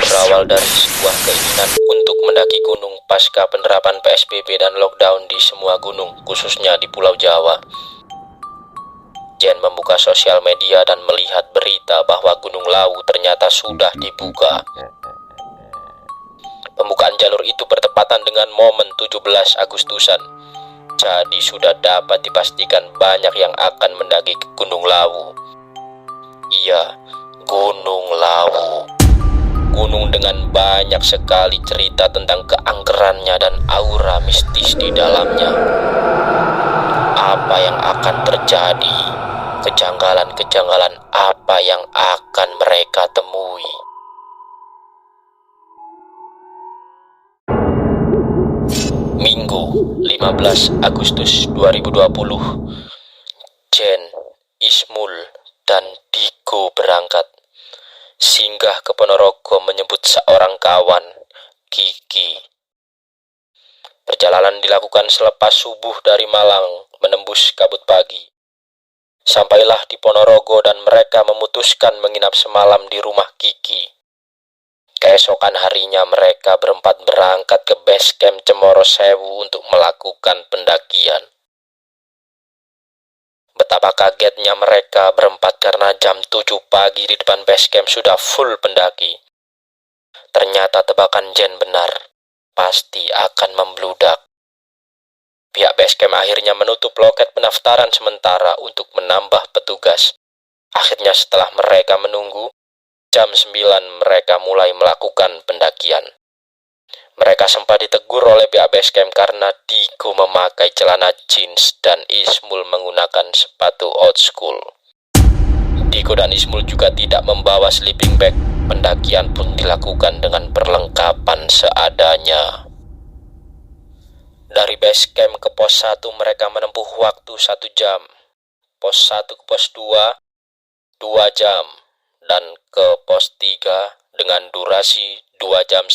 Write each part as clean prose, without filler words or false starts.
berawal dari sebuah keinginan untuk mendaki gunung pasca penerapan PSBB dan lockdown di semua gunung, khususnya di Pulau Jawa. Jen membuka sosial media dan melihat berita bahwa Gunung Lawu ternyata sudah dibuka. Pembukaan jalur itu bertepatan dengan momen 17 Agustusan. Jadi sudah dapat dipastikan banyak yang akan mendaki ke Gunung Lawu. Iya, Gunung Lawu. Gunung dengan banyak sekali cerita tentang keangkerannya dan aura mistis di dalamnya. Apa yang akan terjadi? Kejanggalan-kejanggalan apa yang akan mereka temui? Minggu 15 Agustus 2020, Jen, Ismul, dan Diko berangkat. Singgah ke Ponorogo menyebut seorang kawan, Kiki. Perjalanan dilakukan selepas subuh dari Malang menembus kabut pagi. Sampailah di Ponorogo dan mereka memutuskan menginap semalam di rumah Kiki. Keesokan harinya mereka berempat berangkat ke base camp Cemoro Sewu untuk melakukan pendakian. Betapa kagetnya mereka berempat karena jam 7 pagi di depan base camp sudah full pendaki. Ternyata tebakan Jen benar, pasti akan membludak. Pihak base camp akhirnya menutup loket pendaftaran sementara untuk menambah petugas. Akhirnya setelah mereka menunggu, jam 9 mereka mulai melakukan pendakian. Mereka sempat ditegur oleh pihak base camp karena Diko memakai celana jeans dan Ismul menggunakan sepatu old school. Diko dan Ismul juga tidak membawa sleeping bag. Pendakian pun dilakukan dengan perlengkapan seadanya. Dari base camp ke pos 1 mereka menempuh waktu 1 jam. Pos 1 ke pos 2, 2 jam. Dan ke pos 3 dengan durasi 2,5 jam.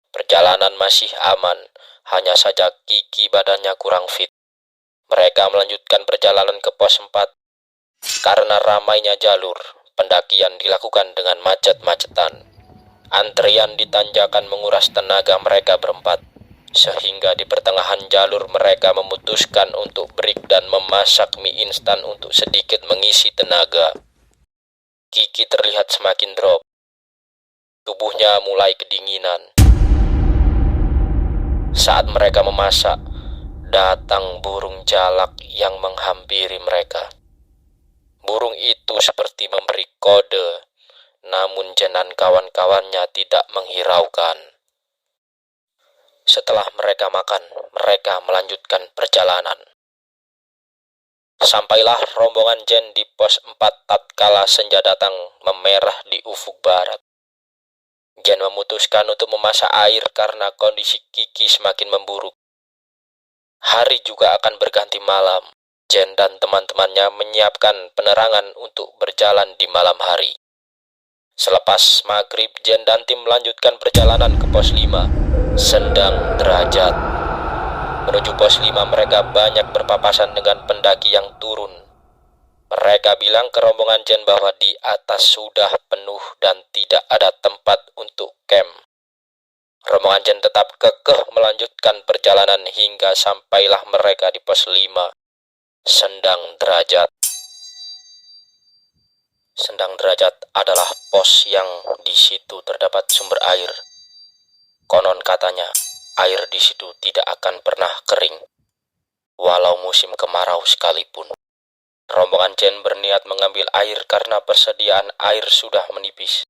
Perjalanan masih aman, hanya saja Kiki badannya kurang fit. Mereka melanjutkan perjalanan ke pos 4. Karena ramainya jalur, pendakian dilakukan dengan macet-macetan. Antrian di tanjakan menguras tenaga mereka berempat, sehingga di pertengahan jalur mereka memutuskan untuk break dan memasak mie instan untuk sedikit mengisi tenaga. Kiki terlihat semakin drop. Tubuhnya mulai kedinginan. Saat mereka memasak, datang burung jalak yang menghampiri mereka. Burung itu seperti memberi kode, namun Jen dan kawan-kawannya tidak menghiraukan. Setelah mereka makan, mereka melanjutkan perjalanan. Sampailah rombongan Jen di pos 4 tatkala senja datang memerah di ufuk barat. Jen memutuskan untuk memasak air karena kondisi Kiki semakin memburuk. Hari juga akan berganti malam. Jen dan teman-temannya menyiapkan penerangan untuk berjalan di malam hari. Selepas maghrib, Jen dan tim melanjutkan perjalanan ke pos 5, Sendang Derajat. Menuju pos 5 mereka banyak berpapasan dengan pendaki yang turun. Mereka bilang ke rombongan Jen bahwa di atas sudah penuh dan tidak ada tempat untuk camp. Rombongan Jen tetap kekeh melanjutkan perjalanan hingga sampailah mereka di pos 5, Sendang Derajat. Sendang Derajat adalah pos yang di situ terdapat sumber air. Konon katanya, air di situ tidak akan pernah kering, walau musim kemarau sekalipun. Rombongan Jen berniat mengambil air karena persediaan air sudah menipis.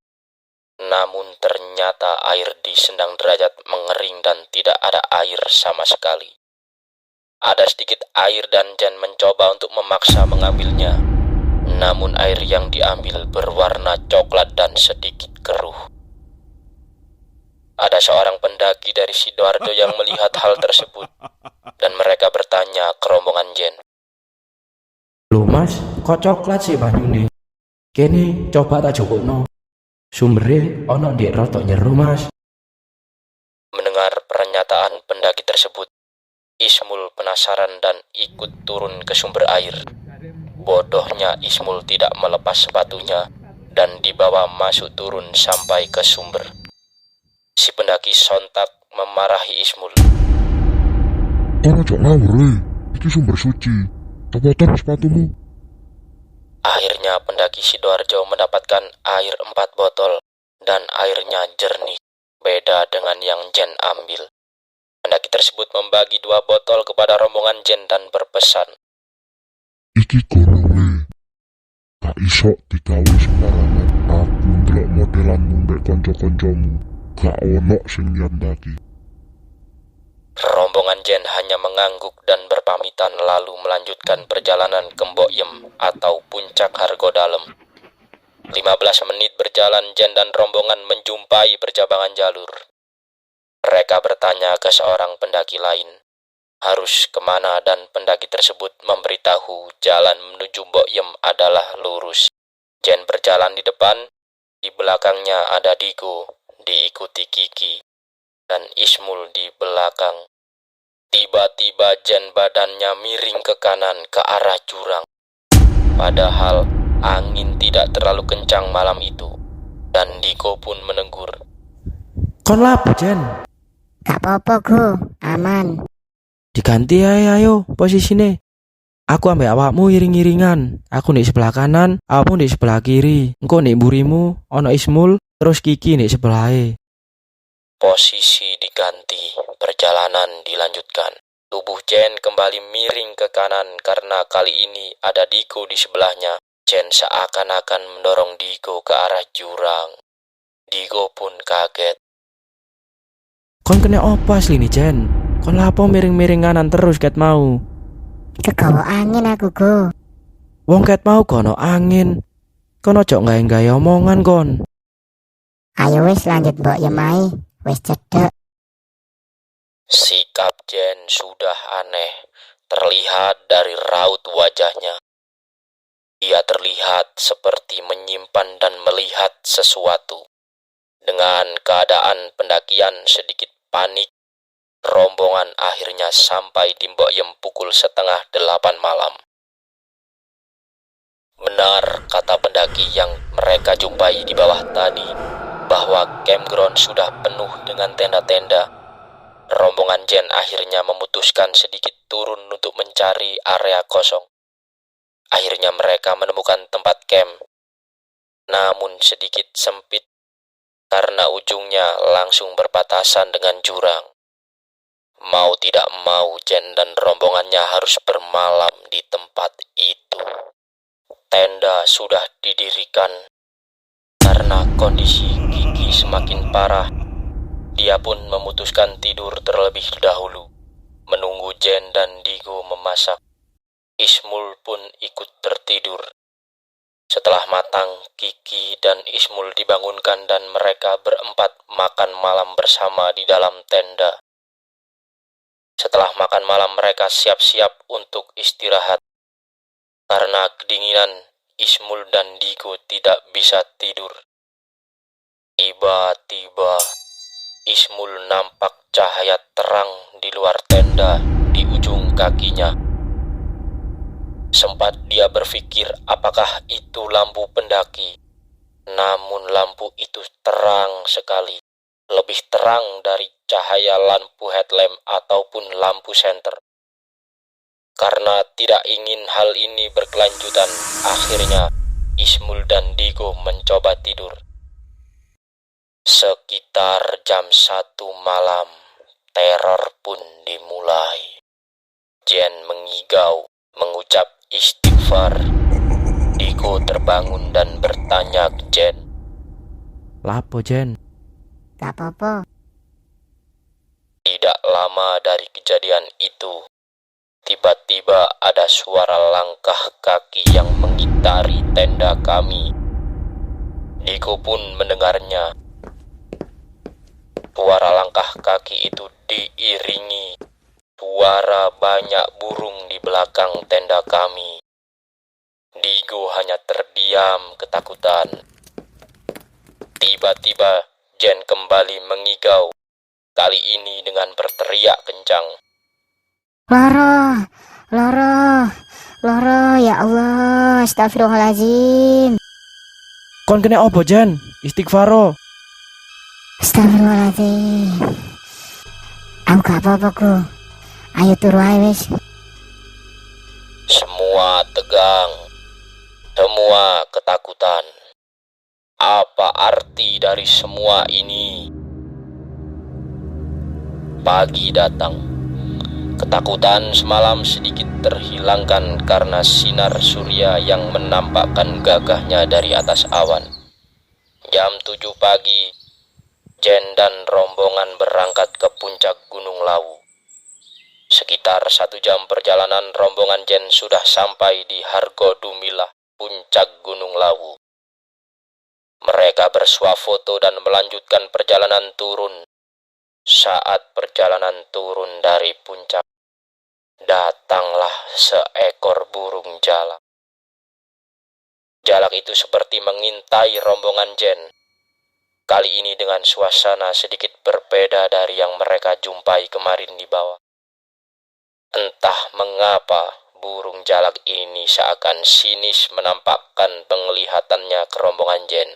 Namun ternyata air di Sendang Derajat mengering dan tidak ada air sama sekali. Ada sedikit air dan Jen mencoba untuk memaksa mengambilnya. Namun air yang diambil berwarna coklat dan sedikit keruh. Ada seorang pendaki dari Sidoarjo yang melihat hal tersebut dan mereka bertanya ke rombongan Jen. Loh mas, kok coklat sih banyune? Kene coba tak jokokno. Sumbere ono ndek rotok nyero mas. Mendengar pernyataan pendaki tersebut, Ismul penasaran dan ikut turun ke sumber air. Bodohnya Ismul tidak melepas sepatunya dan dibawa masuk turun sampai ke sumber. Si pendaki sontak memarahi Ismul. Kon aja ngawur le, iki sumber suci. Copotan sepatumu. Akhirnya pendaki Sidoarjo mendapatkan air 4 botol dan airnya jernih, beda dengan yang Jen ambil. Pendaki tersebut membagi 2 botol kepada rombongan Jen dan berpesan, Iki gono le. Gak iso digawe sembarangan. Aku ndelok modelanmu mbek kanca-kancamu. Gak ono sing liyan ndaki. Rombongan Jen hanya mengangguk dan berpamitan lalu melanjutkan perjalanan ke Mbok Yem atau puncak Hargodalem. 15 menit berjalan, Jen dan rombongan menjumpai percabangan jalur. Mereka bertanya ke seorang pendaki lain harus kemana dan pendaki tersebut memberitahu jalan menuju Mbok Yem adalah lurus. Jen berjalan di depan, di belakangnya ada Digo, diikuti Kiki dan Ismul di belakang. Tiba-tiba Jen badannya miring ke kanan ke arah jurang. Padahal angin tidak terlalu kencang malam itu. Dan Digo pun menegur. Kon lapo, Jen? Gak apa-apa, Go. Aman. Diganti ayo posisine. Aku ambek awakmu iring-iringan. Aku di sebelah kanan, awakmu di sebelah kiri. Engko nek mburimu ono Ismul, terus Kiki di sebelahe. Posisi diganti, perjalanan dilanjutkan. Tubuh Jen kembali miring ke kanan karena kali ini ada Digo di sebelahnya. Jen seakan-akan mendorong Digo ke arah jurang. Digo pun kaget. Kon kena apa asli nih, Jen? Kon lapo miring-miring kanan terus ket mau? Kegawa angin aku, Go. Wong ket mau kono angin. Kon ojo gawe-gawe omongan kon. Ayo wis lanjut Mbok Yem ae. Wis cedek. Sikap Jen sudah aneh, terlihat dari raut wajahnya. Ia terlihat seperti menyimpan dan melihat sesuatu. Dengan keadaan pendakian sedikit panik, rombongan akhirnya sampai di Mbok Yem pukul 7:30 malam. Benar kata pendaki yang mereka jumpai di bawah tadi, bahwa campground sudah penuh dengan tenda-tenda. Rombongan Jen akhirnya memutuskan sedikit turun untuk mencari area kosong. Akhirnya mereka menemukan tempat camp, namun sedikit sempit karena ujungnya langsung berbatasan dengan jurang. Mau tidak mau, Jen dan rombongannya harus bermalam di tempat itu. Tenda sudah didirikan. Karena kondisi Kiki semakin parah, dia pun memutuskan tidur terlebih dahulu, menunggu Jen dan Digo memasak. Ismul pun ikut tertidur. Setelah matang, Kiki dan Ismul dibangunkan dan mereka berempat makan malam bersama di dalam tenda. Setelah makan malam mereka siap-siap untuk istirahat. Karena kedinginan, Ismul dan Digo tidak bisa tidur. Tiba-tiba, Ismul nampak cahaya terang di luar tenda di ujung kakinya. Sempat dia berpikir apakah itu lampu pendaki. Namun lampu itu terang sekali, lebih terang dari cahaya lampu headlamp ataupun lampu senter. Karena tidak ingin hal ini berkelanjutan, akhirnya Ismul dan Digo mencoba tidur. Sekitar jam 1 malam, teror pun dimulai. Jen mengigau, mengucap istighfar. Digo terbangun dan bertanya ke Jen. Lapo, Jen? Gak apa-apa. Tidak lama dari kejadian itu, tiba-tiba ada suara langkah kaki yang mengitari tenda kami. Digo pun mendengarnya. Suara langkah kaki itu diiringi suara banyak burung di belakang tenda kami. Digo hanya terdiam ketakutan. Tiba-tiba Jen kembali mengigau, kali ini dengan berteriak kencang. Loro, loro, loro, ya Allah, astagfirullahaladzim. Kon kena opo Jen? Istighfaro. Astagfirullahaladzim. Aku gak apa-apa ku. Ayo turu ae wis. Semua tegang, semua ketakutan. Apa arti dari semua ini? Pagi datang. Ketakutan semalam sedikit terhilangkan karena sinar surya yang menampakkan gagahnya dari atas awan. Jam 7 pagi, Jen dan rombongan berangkat ke puncak Gunung Lawu. Sekitar 1 jam perjalanan, rombongan Jen sudah sampai di Hargodumila, puncak Gunung Lawu. Mereka bersuah foto dan melanjutkan perjalanan turun. Saat perjalanan turun dari puncak, datanglah seekor burung jalak. Jalak itu seperti mengintai rombongan Jen. Kali ini dengan suasana sedikit berbeda dari yang mereka jumpai kemarin di bawah. Entah mengapa burung jalak ini seakan sinis menampakkan penglihatannya ke rombongan Jen.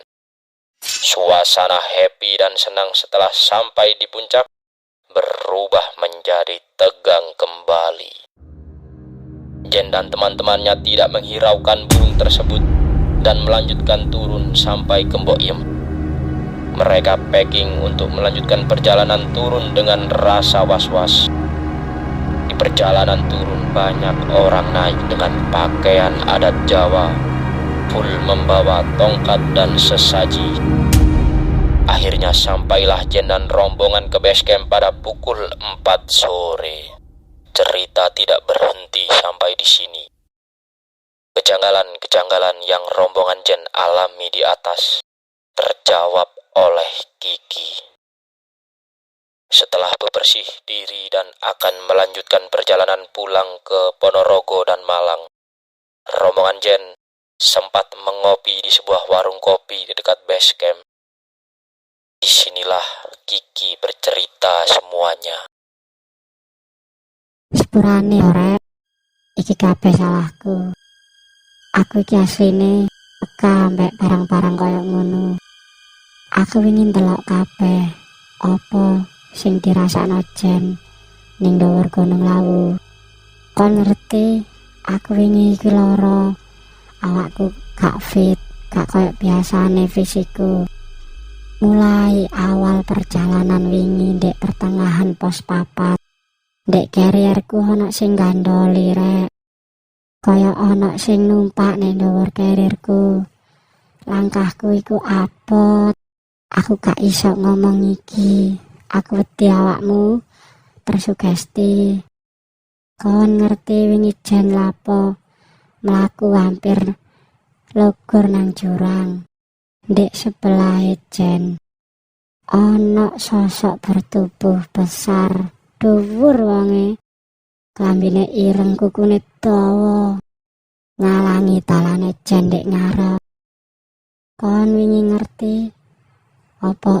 Suasana happy dan senang setelah sampai di puncak berubah menjadi tegang kembali. Jen dan teman-temannya tidak menghiraukan burung tersebut dan melanjutkan turun sampai ke Mbok Iem. Mereka packing untuk melanjutkan perjalanan turun dengan rasa was-was. Di perjalanan turun banyak orang naik dengan pakaian adat Jawa, full membawa tongkat dan sesaji. Akhirnya sampailah Jen dan rombongan ke base camp pada pukul 4 sore. Cerita tidak berhenti sampai di sini. Kejanggalan-kejanggalan yang rombongan Jen alami di atas terjawab oleh Kiki. Setelah bebersih diri dan akan melanjutkan perjalanan pulang ke Ponorogo dan Malang, rombongan Jen sempat mengopi di sebuah warung kopi di dekat base camp. Disinilah Kiki bercerita semuanya. Sepurane ora. Iki kabeh salahku. Aku iki asline teka ambek barang-barang koyo ngono. Aku ingin delok kabeh apa sing dirasakno Jen ning dhuwur Gunung Lawu. Kon ngerti, aku wingi iki lara. Awakku gak fit, gak koyo biasane fisikku. Mulai awal perjalanan wingi ndek pertengahan pos 4, ndek carrierku ana sing gandoli rek. Kaya ana sing numpak ning dhuwur carrierku. Langkahku iku abot. Aku gak iso ngomong iki. Aku wedi awakmu tersugesti. Kon ngerti wingi Jen lapo mlaku hampir logur nang jurang. Ndek sebelah Jen ana sosok bertubuh besar, dhuwur wonge. Klambine ireng, kukune dawa, ngalangi dalane Jen ndek ngarep. Kon wingi ngerti apa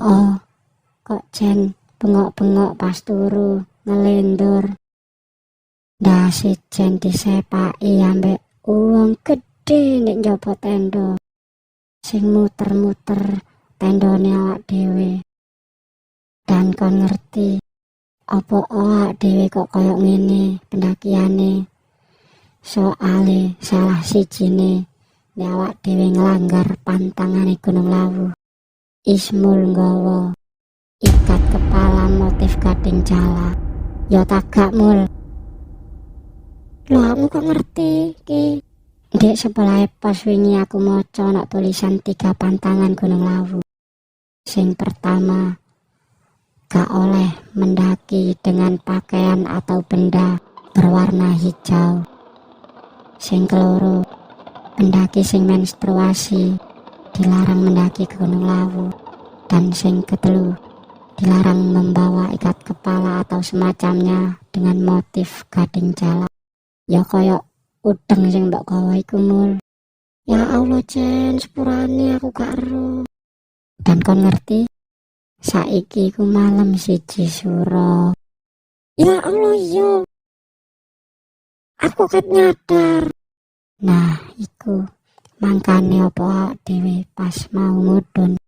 kok Jen bengok-bengok pas turu ngelendur. Dasi Jen disepaki ambek wong gedhe nek njaba tenda sing muter-muter tendone awak dhewe. Dan kon ngerti apa awak dhewe kok koyo ngene pendakiane? Soale salah sijine nek awak dhewe nglanggar pantangane Gunung Lawu. Ismul nggawa ikat kepala motif gading jala. Ya tagak mul. Lho aku kok ngerti ki? Dek sebelah pos wingi aku maca ana tulisan 3 pantangan Gunung Lawu. Sing pertama, gak oleh mendaki dengan pakaian atau benda berwarna hijau. Sing keloro, pendaki sing menstruasi dilarang mendaki ke Gunung Lawu. Dan sing ketelu, dilarang membawa ikat kepala atau semacamnya dengan motif gading jala. Ya koyok udeng sing mbok gawa iku mul. Ya Allah Jen, sepurane aku gak ero. Dan kon ngerti, saiki ku malam 1 suro. Ya Allah yo. Aku ket nyadar. Nah, iku Mangkane opo awak dhewe pas mau mudhun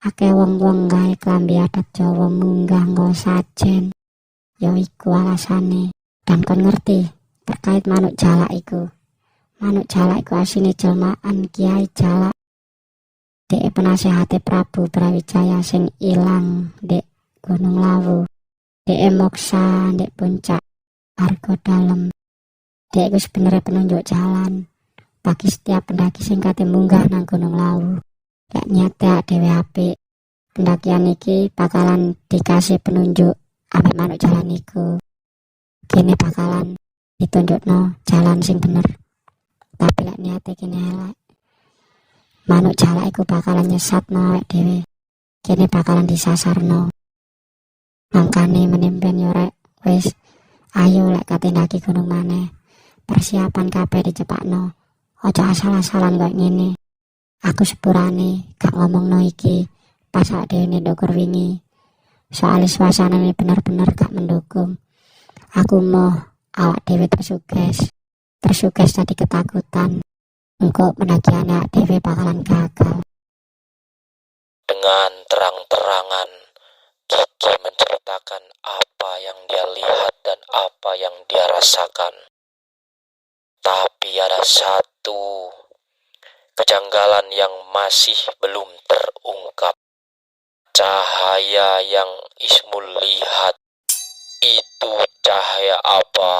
akeh wong-wong gawe klambi adat Jawa munggah nggo sajen. Ya iku alasane. Dan kon ngerti terkait manuk jalak iku. Manuk jalak iku asine jelmaan Kiai Jalak. Dek penasehate Prabu Brawijaya sing ilang dek Gunung Lawu. Dek moksa dek puncak Argo Dalem. Dek iku sebenarnya penunjuk jalan bagi setiap pendaki sing kate munggah nang Gunung Lawu. Lek niate dhewe apik, pendakian iki bakalan dikasih penunjuk ambek manuk jalan iku. Kene bakalan ditunjukno jalan sing bener. Tapi lek niate kene elek, manuk jalak iku bakalan nyesatno awake dhewe. Kene bakalan disasarno. Mangkane menimpen yo rek, wis ayo lek kate ndaki gunung maneh. Persiapan kabeh dicepakno. Ojo asal-asalan kok ngene. Aku sepurane gak ngomongno iki pas awake dhewe ndukur wingi. Soale suasanane bener-bener gak mendukung. Aku mau awak dhewe tersuges tadi ketakutan. Engko pendakian awak dhewe bakalan gagal. Dengan terang-terangan, Kiki menceritakan apa yang dia lihat dan apa yang dia rasakan. Tapi ada satu kejanggalan yang masih belum terungkap. Cahaya yang Ismul lihat itu cahaya apa?